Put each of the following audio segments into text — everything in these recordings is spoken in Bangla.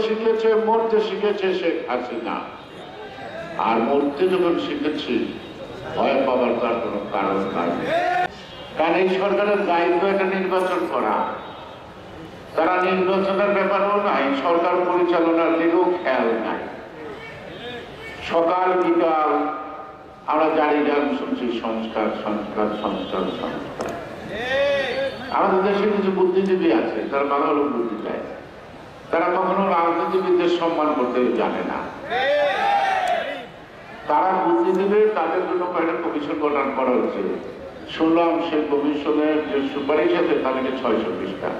শিখেছে, মরতে শিখেছে শেখ হাসিনা। আর মরতে যখন শিখেছি, ভয় পাওয়ার তার কোনো কারণ নাই। কারণ এই সরকারের দায়িত্ব এটা নির্বাচন করা। তারা নির্বাচনের ব্যাপারেও নাই, সরকার পরিচালনার দিকেও খেয়াল নাই। সকাল বিকাল আমরা জারি গান শুনছি, সংস্কার সংস্কার সংস্কার সংস্কার। আমাদের দেশে কিছু বুদ্ধিজীবী আছে, তারা ভালো ভালো বুদ্ধি দেয়। তারা কখনো রাজনীতিবিদদের সম্মান করতে জানে না। তারা বুদ্ধি দিবে, তাদের জন্য একটা কমিশন গঠন করা হচ্ছে। শুনলাম সেই কমিশনের যে সুপারিশ আছে তাদেরকে 600 পৃষ্ঠা।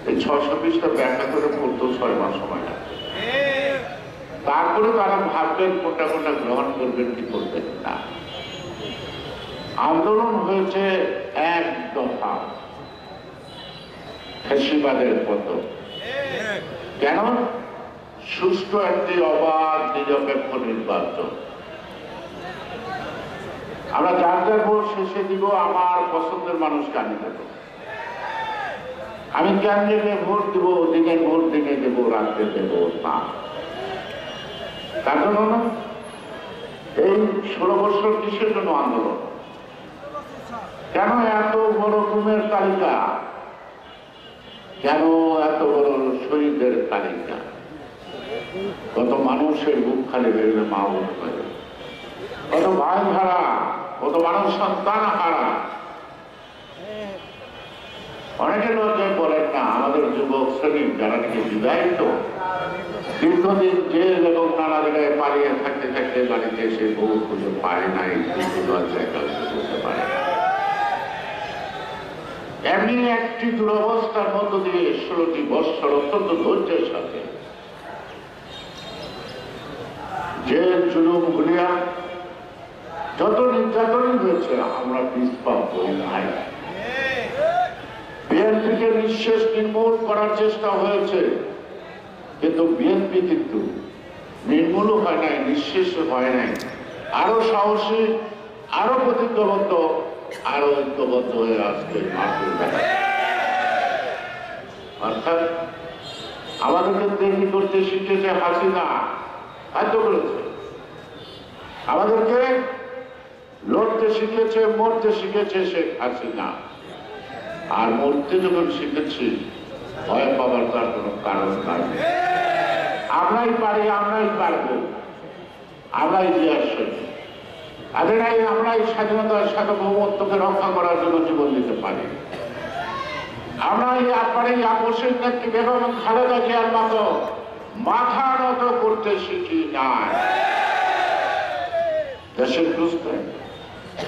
এই 600 পৃষ্ঠা ব্যাখ্যা করে পড়তেও 6 মাস সময় লাগবে। তারপরে তারা ভাববেন কোনটা কোনটা গ্রহণ করবেন কি করবেন না। আন্দোলন হয়েছে এক দফা, ফ্যাসিবাদের পতন। কেন? সুষ্ঠু একটি অবাধ নিরপেক্ষ নির্বাচন। আমরা যার যার ভোট শেষে দিব, আমার পছন্দের মানুষকে আমি দেব। আমি কেন্দ্রে ভোট দিব, দিনে ভোট দিনে দেব, রাত্রে দেব না। তার জন্য না, এই 16 বছর কিসের জন্য আন্দোলন? কেন এত বড় গুমের তালিকা? কেন এত বড় শহীদের তালিকা? কত মানুষের বুক খালি হয়ে গেলে, মা বোন হয়ে, কত ভাই হারা, কত মানুষ সন্তান হারা। অনেকে লজ্জায় বলেন না, আমাদের যুবক শ্রেণী যারা নাকি বিবাহিত, দীর্ঘদিন জেল এবং নানা জায়গায় পালিয়ে থাকতে থাকতে বাড়িতে এসে বউ খুঁজে পায় নাই, লজ্জায় কাউকে বলতে পারে না। এমনি একটি দুরবস্থার মধ্য দিয়ে 16টি বৎসর অত্যন্ত ধৈর্যের সাথে যে জুলুম ভুলিয়া যত নির্যাতনই হয়েছে, আমরা নিষ্পাপ হই নাই। বিএনপিকে নিঃশেষ নির্মূল করার চেষ্টা হয়েছে, কিন্তু বিএনপি কিন্তু নির্মূলও হয় নাই, নিঃশেষ হয় নাই। আরো সাহসী, আরো প্রতিজ্ঞাবদ্ধ, আরো ঐক্যবদ্ধ হয়ে আজকে মাঠে দেখা। অর্থাৎ আমাদেরকে তৈরি করতে শিখেছে হাসিনা, বাধ্য করেছে। আমাদেরকে লড়তে শিখেছে, মরতে শিখেছে শেখ হাসিনা। আর মরতে যখন শিখেছি, ভয় পাওয়ার তার কোনো কারণ নাই। আমরাই পারি, আমরাই পারবো, আমরাই ইতিহাস সত্যি। আমরাই স্বাধীনতার সার্বভৌমত্বকে রক্ষা করার জন্য জীবন দিতে পারি। আমরাই আপনার আপসের নেত্রী বেগম খালেদা জিয়ার মতো মাথা নত করতে শিখি নাই। দেশের বুঝতে,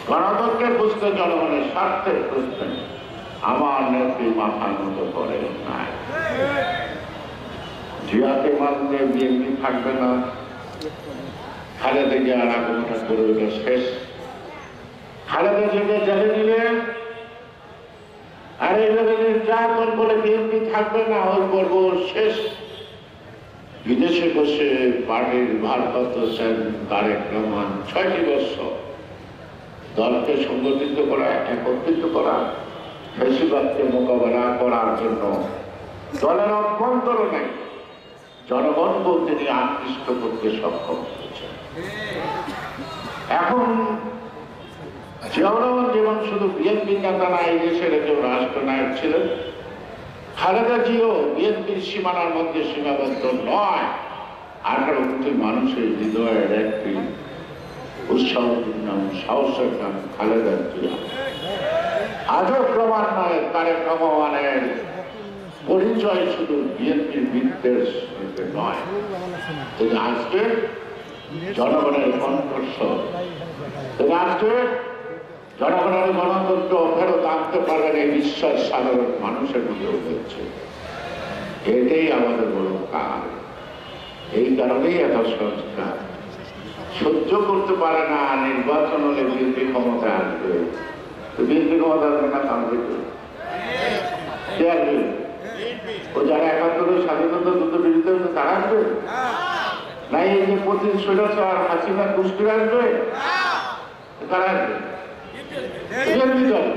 গণতন্ত্রের বুঝতে, জনগণের স্বার্থের বুঝতে আমার নেত্রী মাথা নত করে নাই। জিয়াকে মানলে বিএনপি থাকবে না, খালেদা জিয়ার আগমনটা করে ওটা শেষ। খালেদা জিয়াকে জেলে দিলেন, আর এইভাবে নির্যাতন বলে বিএনপি থাকবে না, ওই পর্ব শেষ। বিদেশে বসে পার্টির ভারপ্রাপ্ত তারেক রহমান 6টি বছর দলকে সংগঠিত করা, একত্রিত করা, ফ্যাসিবাদকে মোকাবেলা করার জন্য দলের অভ্যন্তরণে জনগণকেও তিনি আকৃষ্ট করতে সক্ষম হয়েছেন। এখন জিয়াউর রহমান যেমন শুধু বিএনপি নেতা না, এই দেশের একজন রাষ্ট্রনায়ক ছিলেন, খালেদা জিও বিএনপির সীমানার মধ্যে সীমাবদ্ধ নয়। 18 কোটি মানুষের হৃদয়ের একটি উৎসাহের নাম, সাহসের নাম খালেদা জিয়া। আজও ক্রমান্বয়ে তারেক রহমানের পরিচয় শুধু বিএনপির বিদ্বেষ নয়, তিনি আজকে জনগণের কণ্ঠস্বর, তিনি আজকে জনগণের গণতন্ত্র ফেরত আনতে পারবেন এই বিশ্বাস সাধারণ মানুষের মধ্যে হচ্ছে। এটাই আমাদের বড় কাজ। এই কারণেই এত সংস্কার সহ্য করতে পারে না। নির্বাচন হলে বিএনপি ক্ষমতা আসবে, তো বিএনপি ক্ষমতা আসবে না, কামড়ে কে আসবে? ও যারা 71 স্বাধীনতা যুদ্ধ বিরুদ্ধে হচ্ছে তারা আসবে না? এই যে 25 স্বৈরাচার হাসিনা গোষ্ঠীরা আসবে, তারা আসবে বিএনপি দল।